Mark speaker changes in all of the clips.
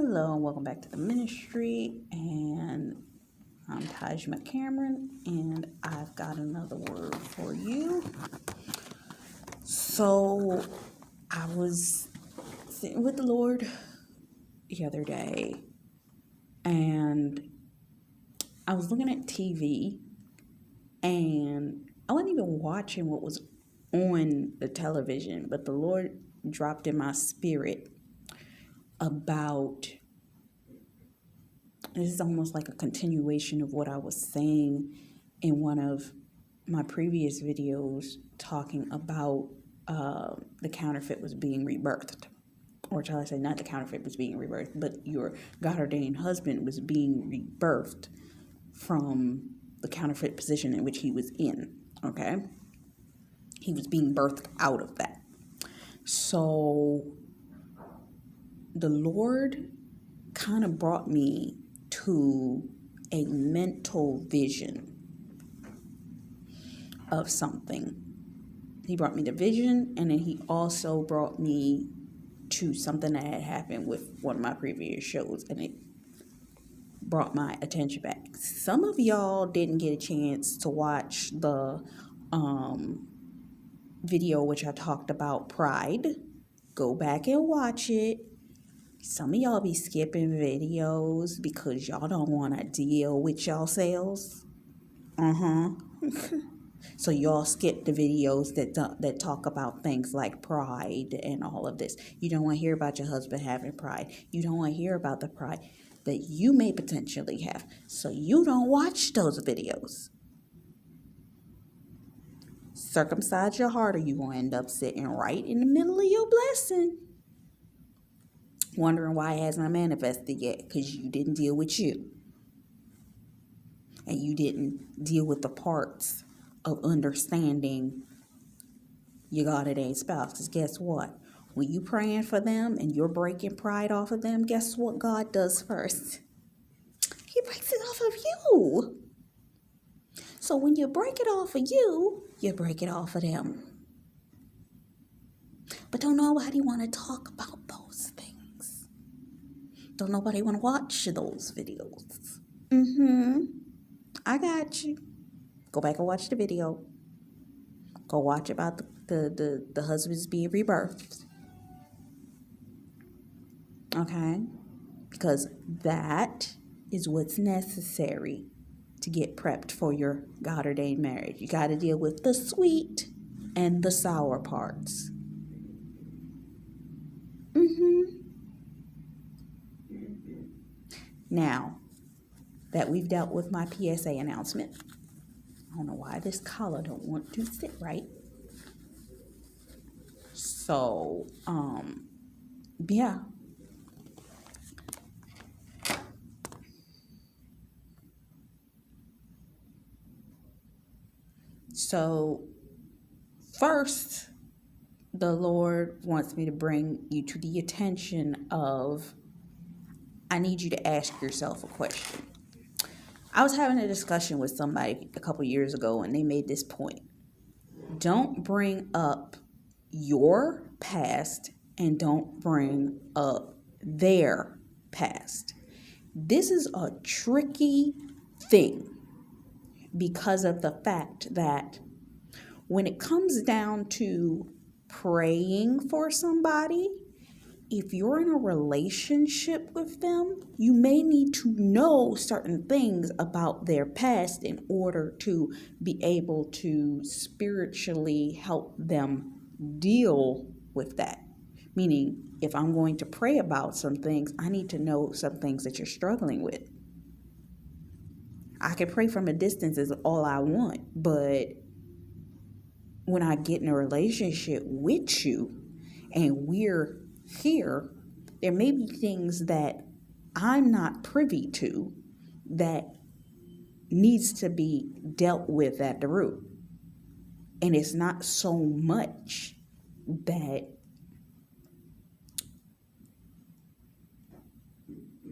Speaker 1: Hello and welcome back to the ministry, and I'm Taj McCameron, and I've got another word for you. So I was sitting with the Lord the other day, and I was looking at TV, and I wasn't even watching what was on the television, but the Lord dropped in my spirit about, this is almost like a continuation of what I was saying in one of my previous videos, talking about the counterfeit was being rebirthed. Or shall I say, not the counterfeit was being rebirthed, but your God ordained husband was being rebirthed from the counterfeit position in which he was in. Okay? He was being birthed out of that. So the Lord kind of brought me to a mental vision of something. He brought me the vision, and then he also brought me to something that had happened with one of my previous shows, and it brought my attention back. Some of y'all didn't get a chance to watch the video which I talked about pride. Go back and watch it. Some of y'all be skipping videos because y'all don't want to deal with y'allselves. So y'all skip the videos that talk about things like pride and all of this. You don't want to hear about your husband having pride. You don't want to hear about the pride that you may potentially have. So you don't watch those videos. Circumcise your heart, or you're going to end up sitting right in the middle of your blessing, wondering why it hasn't manifested yet, because you didn't deal with you. And you didn't deal with the parts of understanding your God ordained spouse. Because guess what? When you praying for them and you're breaking pride off of them, guess what God does first? He breaks it off of you. So when you break it off of you, you break it off of them. But don't nobody want to talk about those things. Don't nobody want to watch those videos. I got you. Go back and watch the video. Go watch about the husbands being rebirthed. Okay? Because that is what's necessary to get prepped for your God ordained marriage. You got to deal with the sweet and the sour parts. Now that we've dealt with my PSA announcement, I don't know why this collar don't want to sit right. So, yeah. So, first, the Lord wants me to bring you to the attention of, I need you to ask yourself a question. I was having a discussion with somebody a couple years ago, and they made this point. Don't bring up your past and don't bring up their past. This is a tricky thing because of the fact that when it comes down to praying for somebody, if you're in a relationship with them, you may need to know certain things about their past in order to be able to spiritually help them deal with that. Meaning, if I'm going to pray about some things, I need to know some things that you're struggling with. I can pray from a distance is all I want, but when I get in a relationship with you and we're here, there may be things that I'm not privy to that needs to be dealt with at the root. And it's not so much that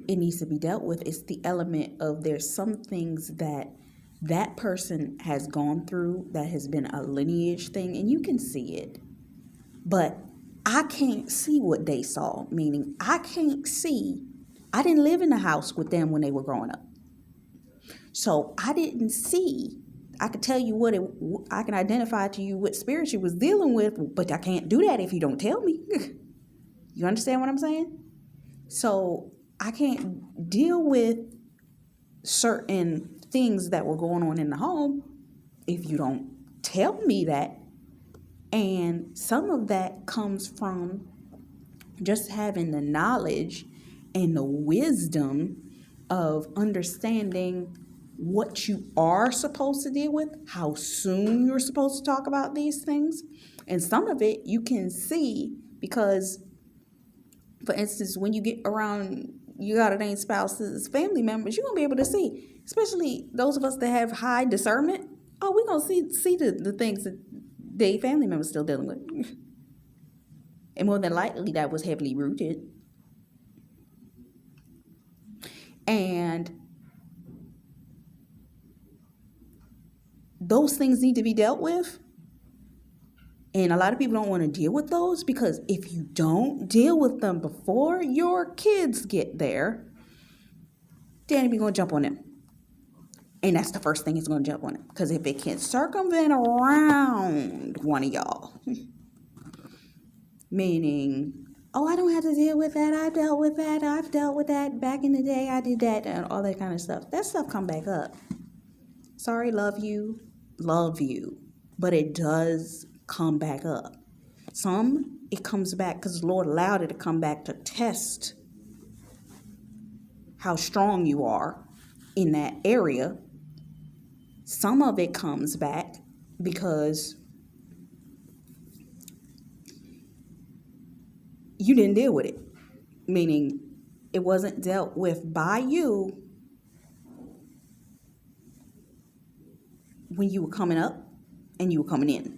Speaker 1: it needs to be dealt with. It's the element of there's some things that person has gone through that has been a lineage thing, and you can see it. But I can't see what they saw, meaning I can't see I didn't live in the house with them when they were growing up. So I didn't see. I could tell you I can identify to you what spirit she was dealing with, but I can't do that if you don't tell me. You understand what I'm saying? So I can't deal with certain things that were going on in the home if you don't tell me that. And some of that comes from just having the knowledge and the wisdom of understanding what you are supposed to deal with, how soon you're supposed to talk about these things. And some of it you can see because, for instance, when you get around you got ordained spouses, family members, you're going to be able to see, especially those of us that have high discernment. Oh, we're going to see the things that they family members still dealing with. And more than likely, that was heavily rooted. And those things need to be dealt with. And a lot of people don't want to deal with those because if you don't deal with them before your kids get there, Danny be going to jump on them. And that's the first thing he's going to jump on them. Because if it can circumvent around one of y'all, meaning, oh, I don't have to deal with that. I've dealt with that. Back in the day, I did that and all that kind of stuff. That stuff come back up. Sorry, love you. But it does come back up. Some, it comes back because the Lord allowed it to come back to test how strong you are in that area. Some of it comes back because you didn't deal with it, meaning it wasn't dealt with by you when you were coming up and you were coming in.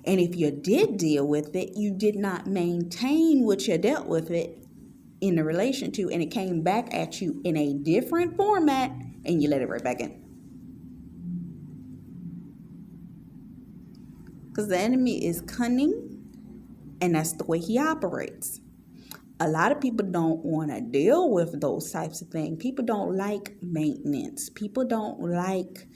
Speaker 1: And if you did deal with it, you did not maintain what you dealt with it in the relation to, and it came back at you in a different format, and you let it right back in. Because the enemy is cunning, and that's the way he operates. A lot of people don't want to deal with those types of things. People don't like maintenance. People don't like,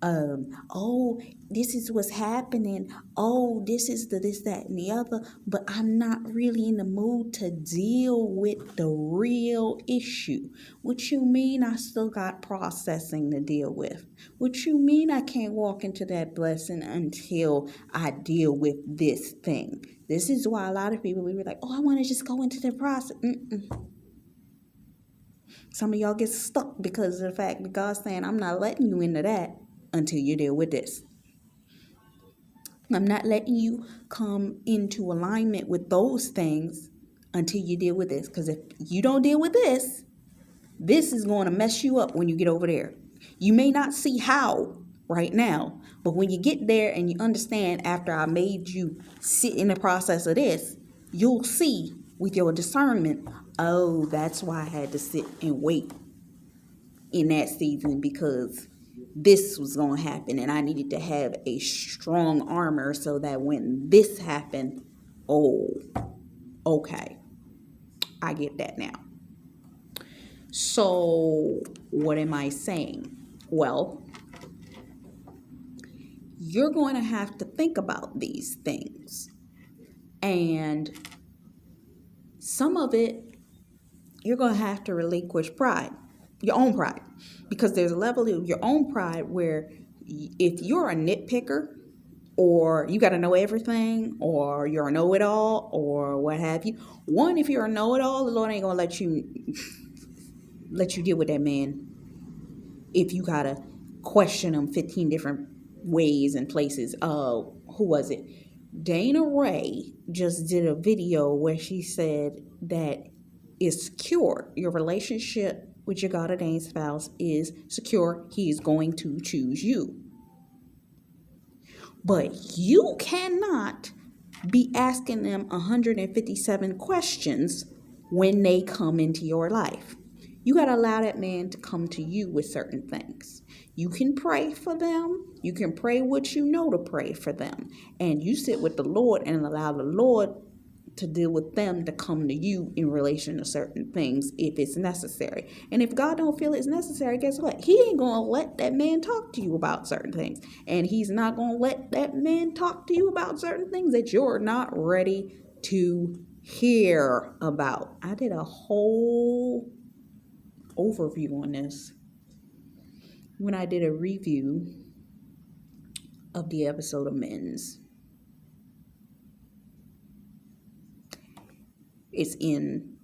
Speaker 1: oh, this is what's happening. Oh, this is this, that, and the other. But I'm not really in the mood to deal with the real issue. What you mean I still got processing to deal with? What you mean I can't walk into that blessing until I deal with this thing? This is why a lot of people will be like, oh, I want to just go into the process. Some of y'all get stuck because of the fact that God's saying, I'm not letting you into that until you deal with this. I'm not letting you come into alignment with those things until you deal with this. Because if you don't deal with this, this is going to mess you up when you get over there. You may not see how right now, but when you get there and you understand after I made you sit in the process of this, you'll see with your discernment, oh, that's why I had to sit and wait in that season because this was going to happen and I needed to have a strong armor so that when this happened, oh, okay, I get that now. So what am I saying? Well, you're going to have to think about these things. And some of it, you're going to have to relinquish pride, your own pride. Because there's a level of your own pride where if you're a nitpicker or you got to know everything or you're a know-it-all or what have you. One, if you're a know-it-all, the Lord ain't going to let you deal with that man if you got to question him 15 different ways and places. Who was it? Dana Ray just did a video where she said that it's secure. Your relationship with your God-ordained spouse is secure. He is going to choose you. But you cannot be asking them 157 questions when they come into your life. You got to allow that man to come to you with certain things. You can pray for them. You can pray what you know to pray for them. And you sit with the Lord and allow the Lord to deal with them to come to you in relation to certain things if it's necessary. And if God don't feel it's necessary, guess what? He ain't gonna let that man talk to you about certain things. And he's not gonna let that man talk to you about certain things that you're not ready to hear about. I did a whole overview on this when I did a review of the episode of Men's. It's in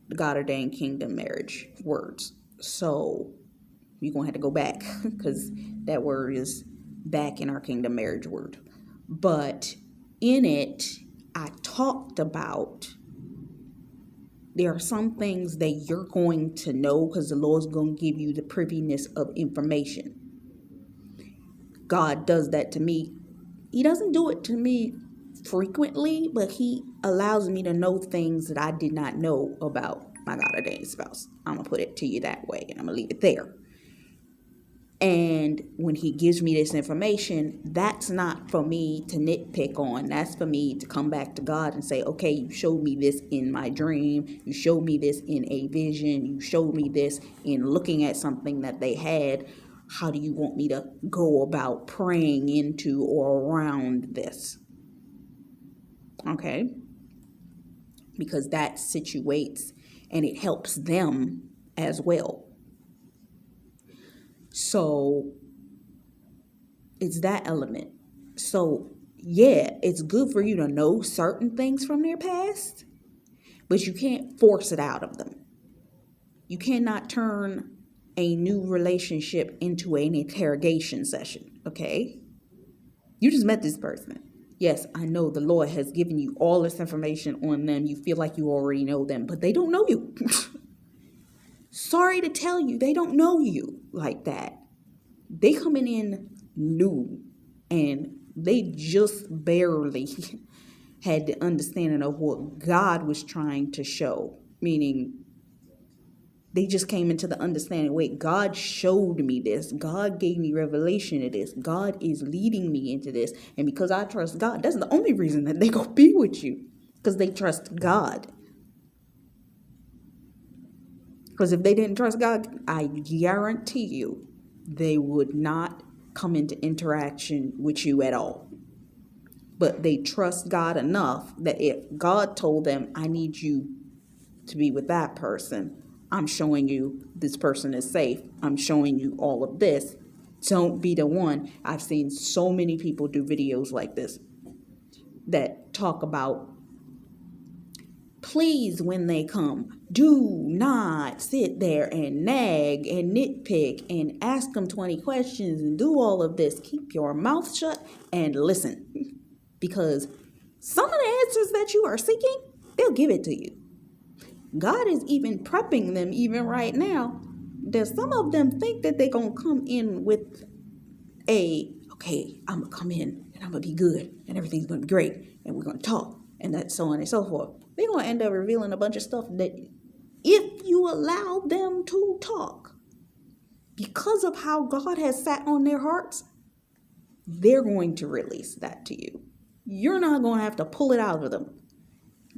Speaker 1: the God Ordained Kingdom Marriage Words. So you're going to have to go back because that word is back in our Kingdom Marriage Word. But in it, I talked about there are some things that you're going to know because the Lord's going to give you the priviness of information. God does that to me. He doesn't do it to me frequently, but he allows me to know things that I did not know about my God ordained spouse. I'm going to put it to you that way, and I'm going to leave it there. And when he gives me this information, that's not for me to nitpick on. That's for me to come back to God and say, okay, you showed me this in my dream. You showed me this in a vision. You showed me this in looking at something that they had. How do you want me to go about praying into or around this? Okay? Because that situates and it helps them as well. So it's that element. So yeah, it's good for you to know certain things from their past, but you can't force it out of them. You cannot turn a new relationship into an interrogation session, okay? You just met this person. Yes, I know the Lord has given you all this information on them. You feel like you already know them, but they don't know you. Sorry to tell you, they don't know you like that. They coming in new and they just barely had the understanding of what God was trying to show. Meaning they just came into the understanding, wait, God showed me this. God gave me revelation of this. God is leading me into this. And because I trust God, that's the only reason that they go be with you. Because they trust God. Because if they didn't trust God, I guarantee you, they would not come into interaction with you at all. But they trust God enough that if God told them, I need you to be with that person, I'm showing you this person is safe. I'm showing you all of this. Don't be the one. I've seen so many people do videos like this that talk about, please, when they come, do not sit there and nag and nitpick and ask them 20 questions and do all of this. Keep your mouth shut and listen. Because some of the answers that you are seeking, they'll give it to you. God is even prepping them even right now. That some of them think that they're going to come in with okay, I'm going to come in and I'm going to be good and everything's going to be great and we're going to talk and that so on and so forth. They're going to end up revealing a bunch of stuff that if you allow them to talk, because of how God has sat on their hearts, they're going to release that to you. You're not going to have to pull it out of them.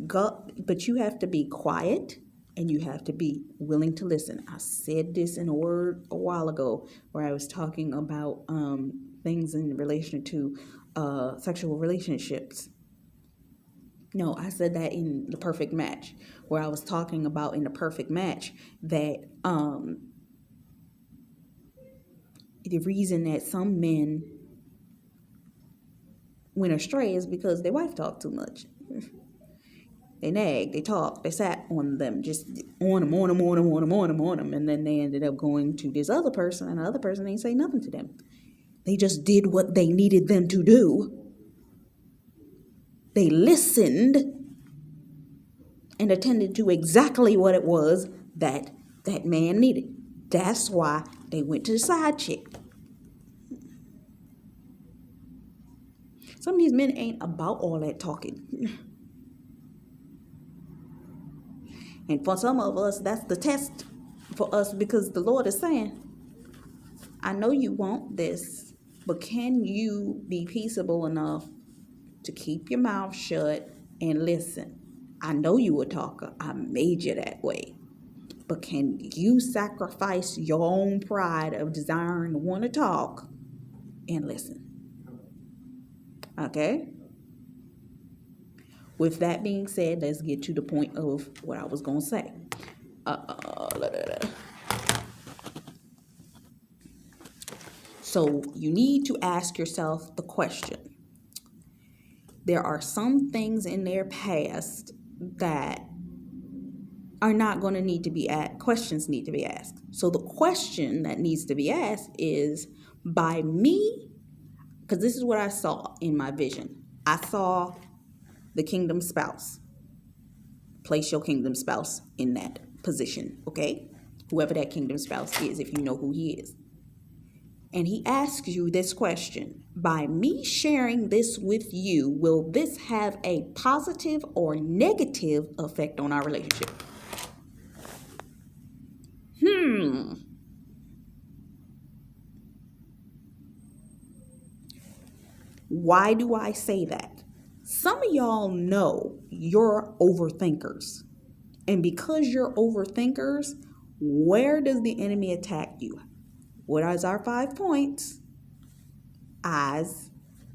Speaker 1: God, but you have to be quiet and you have to be willing to listen. I said this in a word a while ago where I was talking about things in relation to sexual relationships. No, I said that in The Perfect Match, where I was talking about in The Perfect Match that the reason that some men went astray is because their wife talked too much. They nagged, they talked, they sat on them, just on them. And then they ended up going to this other person, and the other person ain't say nothing to them. They just did what they needed them to do. They listened and attended to exactly what it was that that man needed. That's why they went to the side chick. Some of these men ain't about all that talking. And for some of us, that's the test for us, because the Lord is saying, I know you want this, but can you be peaceable enough to keep your mouth shut and listen? I know you a talker. I made you that way. But can you sacrifice your own pride of desiring to want to talk and listen? Okay? With that being said, let's get to the point of what I was going to say. So you need to ask yourself the question. There are some things in their past that are not going to need to be asked. Questions need to be asked. So the question that needs to be asked is, by me, because this is what I saw in my vision. I saw the kingdom spouse. Place your kingdom spouse in that position, okay? Whoever that kingdom spouse is, if you know who he is. And he asks you this question: by me sharing this with you, will this have a positive or negative effect on our relationship? Why do I say that? Some of y'all know you're overthinkers. And because you're overthinkers, where does the enemy attack you? What are our 5 points? Eyes,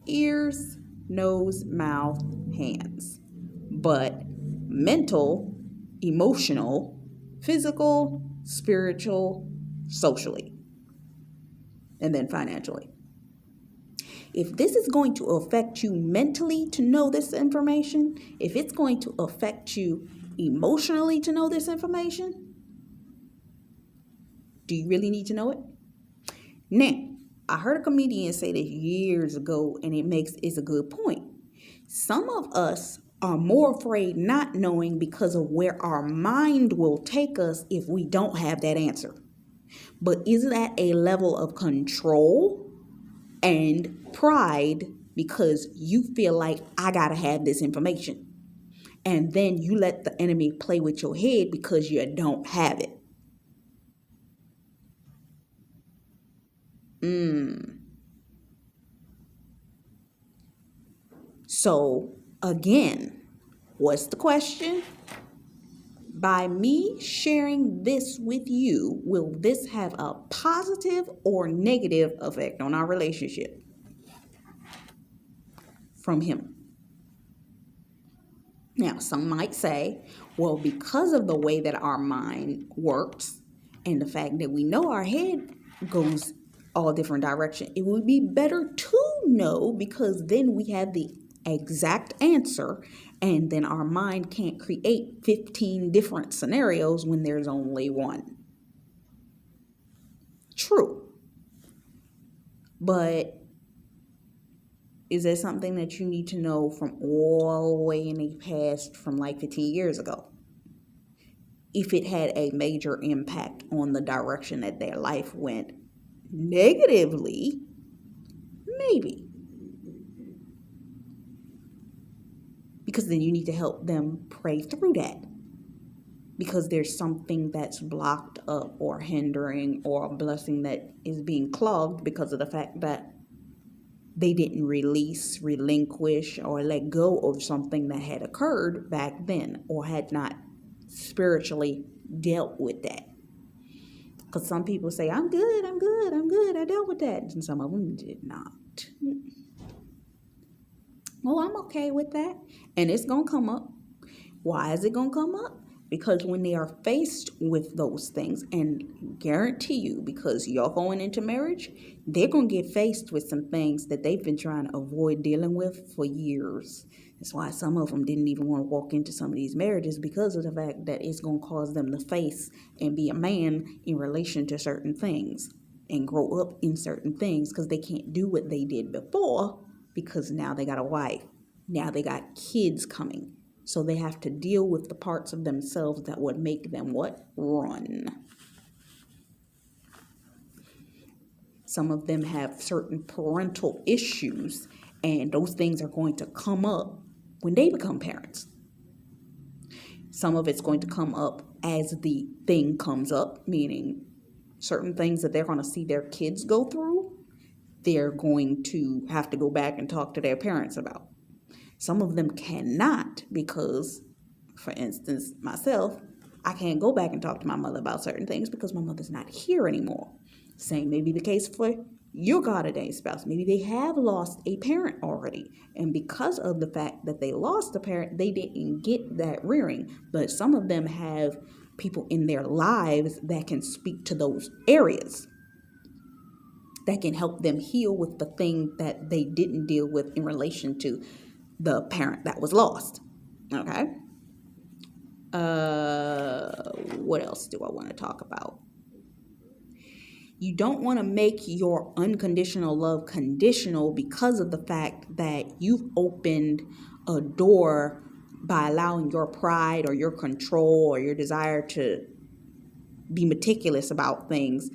Speaker 1: ears, nose, mouth, hands. But mental, emotional, physical, spiritual, socially, and then financially. If this is going to affect you mentally to know this information, if it's going to affect you emotionally to know this information, do you really need to know it? Now, I heard a comedian say this years ago, and it's a good point. Some of us are more afraid not knowing because of where our mind will take us if we don't have that answer. But is that a level of control and pride because you feel like I gotta have this information? And then you let the enemy play with your head because you don't have it. So again, what's the question? By me sharing this with you, will this have a positive or negative effect on our relationship? From him. Now, some might say, well, because of the way that our mind works and the fact that we know our head goes all different directions, it would be better to know because then we have the exact answer, and then our mind can't create 15 different scenarios when there's only one. True. But is that something that you need to know from all the way in the past, from like 15 years ago? If it had a major impact on the direction that their life went negatively, maybe. Because then you need to help them pray through that. Because there's something that's blocked up or hindering, or a blessing that is being clogged because of the fact that they didn't release, relinquish, or let go of something that had occurred back then, or had not spiritually dealt with that. Because some people say, I'm good, I dealt with that. And some of them did not. Well, I'm okay with that. And it's going to come up. Why is it going to come up? Because when they are faced with those things, and guarantee you, because y'all going into marriage, they're going to get faced with some things that they've been trying to avoid dealing with for years. That's why some of them didn't even want to walk into some of these marriages, because of the fact that it's going to cause them to face and be a man in relation to certain things and grow up in certain things, because they can't do what they did before, because now they got a wife. Now they got kids coming. So they have to deal with the parts of themselves that would make them what? Run. Some of them have certain parental issues, and those things are going to come up when they become parents. Some of it's going to come up as the thing comes up, meaning certain things that they're going to see their kids go through, they're going to have to go back and talk to their parents about. Some of them cannot, because For instance, myself, I can't go back and talk to my mother about certain things because my mother's not here anymore. Same may be the case for your God-ordained spouse. Maybe they have lost a parent already. And because of the fact that they lost a parent, they didn't get that rearing. But some of them have people in their lives that can speak to those areas, that can help them heal with the thing that they didn't deal with in relation to the parent that was lost. Okay? What else do I want to talk about? You don't want to make your unconditional love conditional because of the fact that you've opened a door by allowing your pride or your control or your desire to be meticulous about things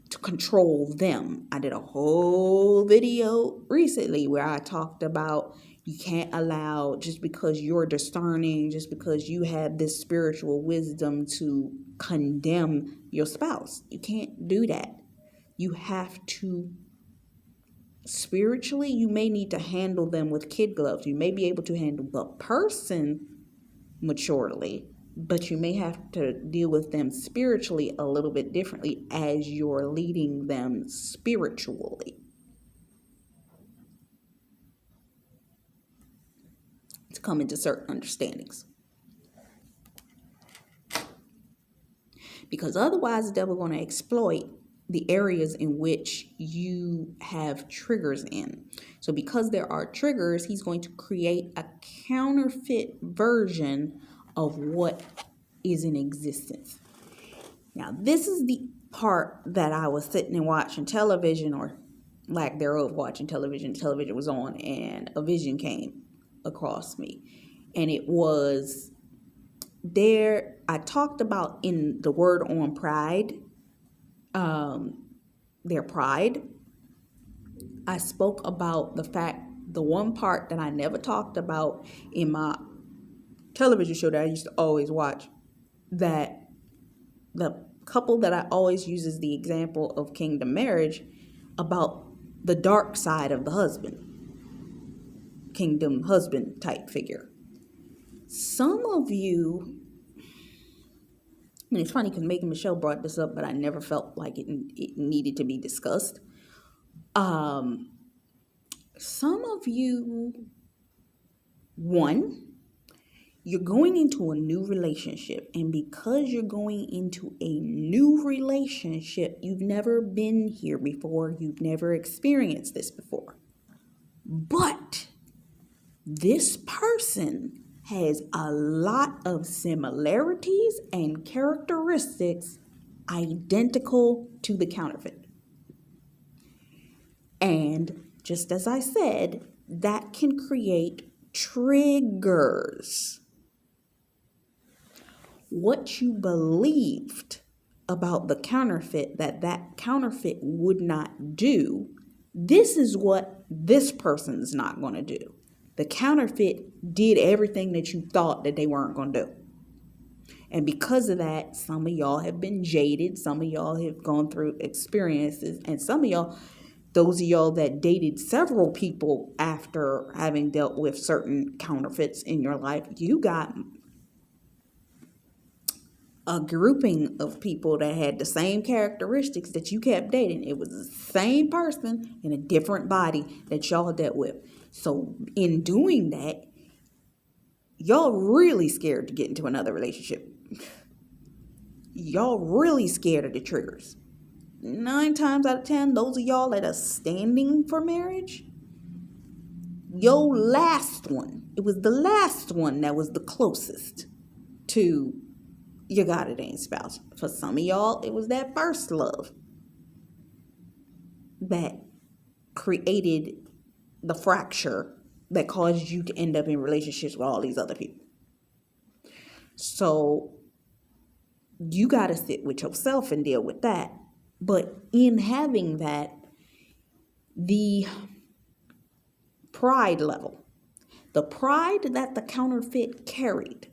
Speaker 1: to control them. I did a whole video recently where I talked about you can't allow, just because you're discerning, just because you have this spiritual wisdom, to condemn your spouse. You can't do that. You have to, spiritually, you may need to handle them with kid gloves. You may be able to handle the person maturely, but you may have to deal with them spiritually a little bit differently as you're leading them spiritually. To come into certain understandings. Because otherwise the devil's going to exploit the areas in which you have triggers in. So because there are triggers, he's going to create a counterfeit version of what is in existence. Now, this is the part that I was sitting and watching television, or lack thereof watching television. Television was on and a vision came across me. And it was there. I talked about in the word on pride, their pride. I spoke about the fact, the one part that I never talked about in my television show that I used to always watch, that the couple that I always use as the example of kingdom marriage, about the dark side of the husband, kingdom husband type figure. Some of you, and it's funny because Megan Michelle brought this up, but I never felt like it needed to be discussed. Some of you, one, you're going into a new relationship, and because you're going into a new relationship, you've never been here before, you've never experienced this before. But this person has a lot of similarities and characteristics identical to the counterfeit. And just as I said, that can create triggers. What you believed about the counterfeit, that counterfeit would not do, this is what this person's not going to do. The counterfeit did everything that you thought that they weren't going to do. And because of that, some of y'all have been jaded. Some of y'all have gone through experiences. And some of y'all, those of y'all that dated several people after having dealt with certain counterfeits in your life, you got a grouping of people that had the same characteristics that you kept dating. It was the same person in a different body that y'all dealt with. So in doing that, y'all really scared to get into another relationship. Y'all really scared of the triggers. 9 times out of 10, those of y'all that are standing for marriage, your last one, it was the last one that was the closest to your God-ordained spouse. For some of y'all, it was that first love that created the fracture that caused you to end up in relationships with all these other people. So you got to sit with yourself and deal with that. But in having that, the pride level, the pride that the counterfeit carried,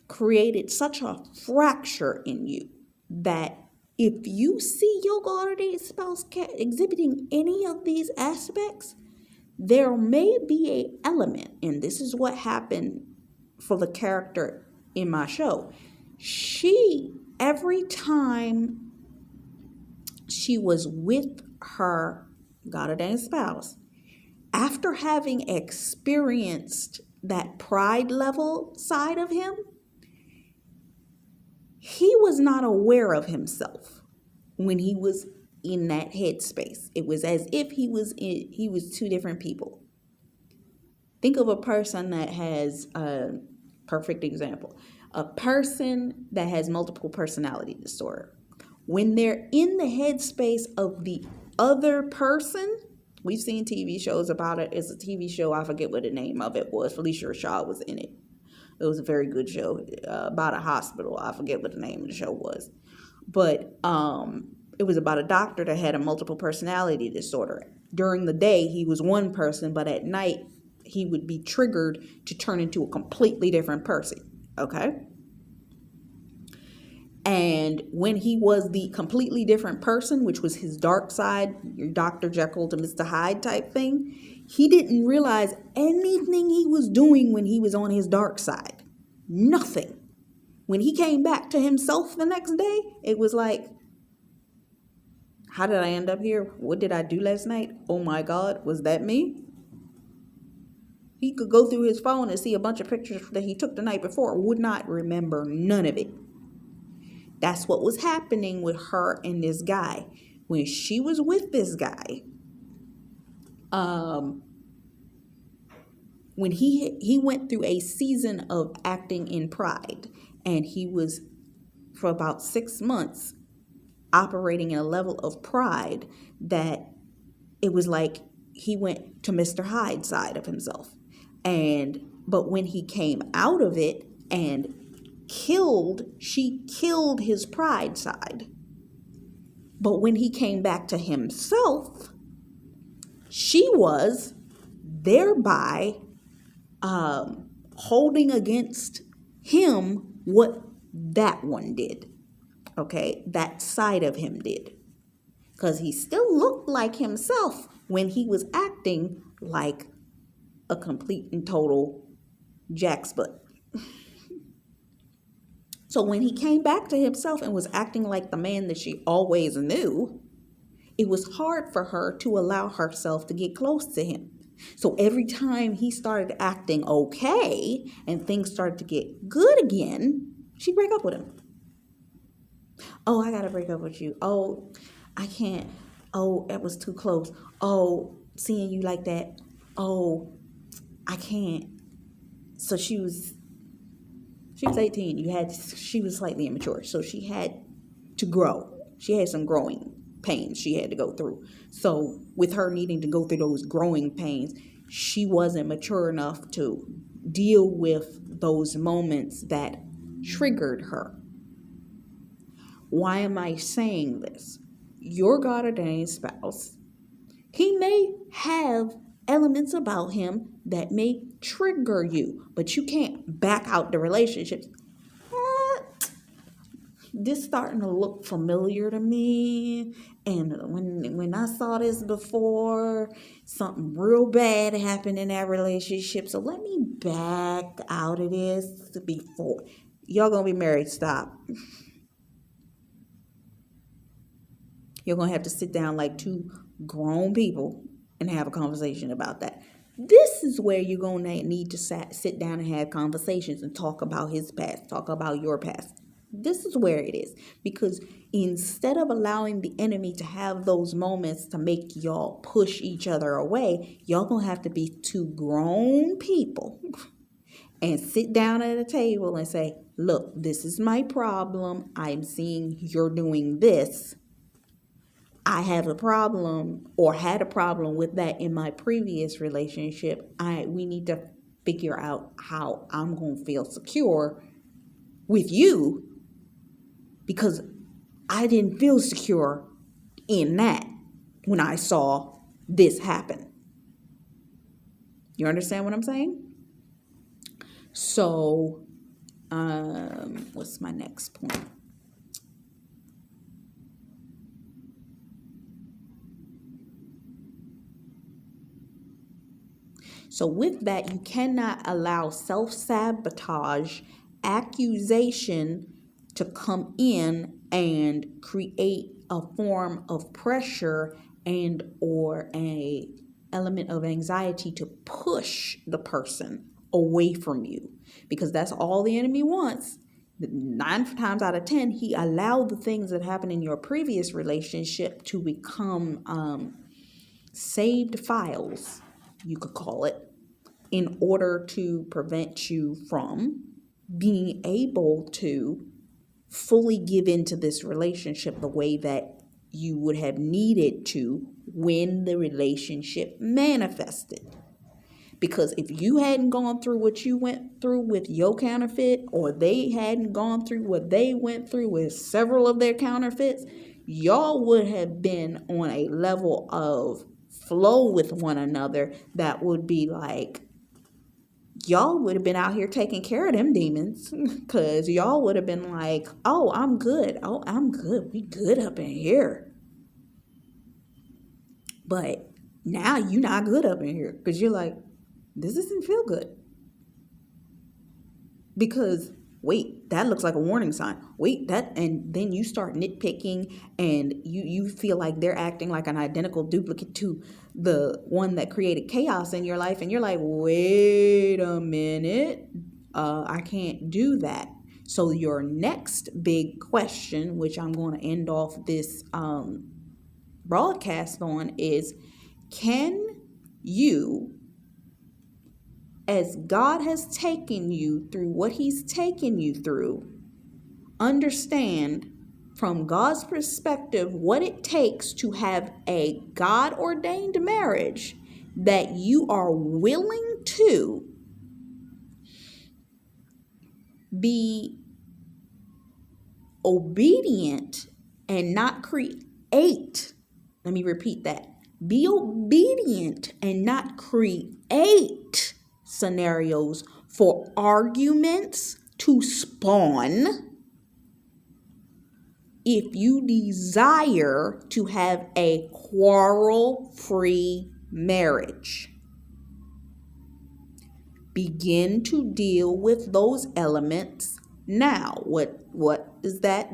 Speaker 1: created such a fracture in you that if you see your God-ordained spouse exhibiting any of these aspects, there may be an element, and this is what happened for the character in my show. Every time she was with her God ordained spouse, after having experienced that pride level side of him, he was not aware of himself when he was in that headspace. It was as if he was two different people. Think of a person that has a perfect example. A person that has multiple personality disorder. When they're in the headspace of the other person, we've seen TV shows about it. It's a TV show. I forget what the name of it was. Felicia Rashad was in it. It was a very good show about a hospital. I forget what the name of the show was. But it was about a doctor that had a multiple personality disorder. During the day, he was one person, but at night, he would be triggered to turn into a completely different person. Okay? And when he was the completely different person, which was his dark side, your Dr. Jekyll to Mr. Hyde type thing, he didn't realize anything he was doing when he was on his dark side. Nothing. When he came back to himself the next day, it was like, how did I end up here? What did I do last night? Oh my God, was that me? He could go through his phone and see a bunch of pictures that he took the night before, would not remember none of it. That's what was happening with her and this guy. When she was with this guy, when he went through a season of acting in pride, and he was for about 6 months operating in a level of pride that it was like he went to Mr. Hyde's side of himself. But when he came out of it and she killed his pride side. But when he came back to himself, she was thereby holding against him what that one did. Okay, that side of him did. Because he still looked like himself when he was acting like a complete and total jackspot. So when he came back to himself and was acting like the man that she always knew, it was hard for her to allow herself to get close to him. So every time he started acting okay and things started to get good again, she'd break up with him. Oh, I got to break up with you. Oh, I can't. Oh, that was too close. Oh, seeing you like that. Oh, I can't. So she was 18. She was slightly immature. So she had to grow. She had some growing pains she had to go through. So with her needing to go through those growing pains, she wasn't mature enough to deal with those moments that triggered her. Why am I saying this? Your God ordained spouse, he may have elements about him that may trigger you, but you can't back out the relationships. This starting to look familiar to me, and when I saw this before, something real bad happened in that relationship, so let me back out of this before y'all gonna be married. Stop. You're going to have to sit down like two grown people and have a conversation about that. This is where you're going to need to sit down and have conversations and talk about his past, talk about your past. This is where it is. Because instead of allowing the enemy to have those moments to make y'all push each other away, y'all going to have to be two grown people and sit down at a table and say, look, this is my problem. I'm seeing you're doing this. I have a problem or had a problem with that in my previous relationship. We need to figure out how I'm going to feel secure with you, because I didn't feel secure in that when I saw this happen. You understand what I'm saying? So, what's my next point? So with that, you cannot allow self-sabotage, accusation to come in and create a form of pressure and or a element of anxiety to push the person away from you, because that's all the enemy wants. 9 times out of 10, he allowed the things that happened in your previous relationship to become saved files, you could call it, in order to prevent you from being able to fully give into this relationship the way that you would have needed to when the relationship manifested. Because if you hadn't gone through what you went through with your counterfeit, or they hadn't gone through what they went through with several of their counterfeits, y'all would have been on a level of flow with one another that would be like, y'all would have been out here taking care of them demons, because y'all would have been like, oh, I'm good. Oh, I'm good. We good up in here. But now you're not good up in here, because you're like, this doesn't feel good. Because wait, that looks like a warning sign. Wait, that, and then you start nitpicking, and you feel like they're acting like an identical duplicate to the one that created chaos in your life, and you're like, wait a minute, I can't do that. So your next big question, which I'm going to end off this broadcast on, is, can you, as God has taken you through what he's taken you through, understand from God's perspective what it takes to have a God-ordained marriage, that you are willing to be obedient and not create. Let me repeat that. Be obedient and not create scenarios for arguments to spawn if you desire to have a quarrel-free marriage. Begin to deal with those elements now. What does that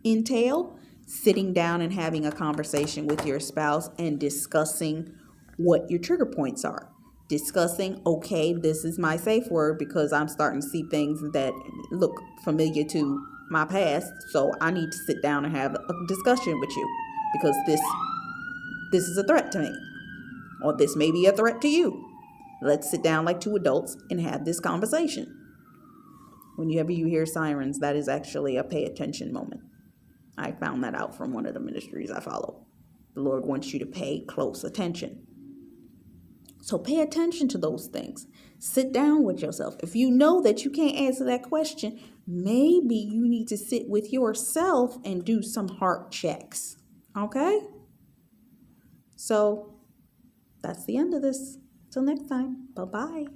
Speaker 1: entail? Sitting down and having a conversation with your spouse and discussing what your trigger points are. Discussing, okay, this is my safe word because I'm starting to see things that look familiar to my past. So I need to sit down and have a discussion with you, because this is a threat to me, or this may be a threat to you. Let's sit down like two adults and have this conversation. Whenever you hear sirens, that is actually a pay attention moment. I found that out from one of the ministries I follow. The Lord wants you to pay close attention. So pay attention to those things. Sit down with yourself. If you know that you can't answer that question, maybe you need to sit with yourself and do some heart checks. Okay? So that's the end of this. Till next time. Bye-bye.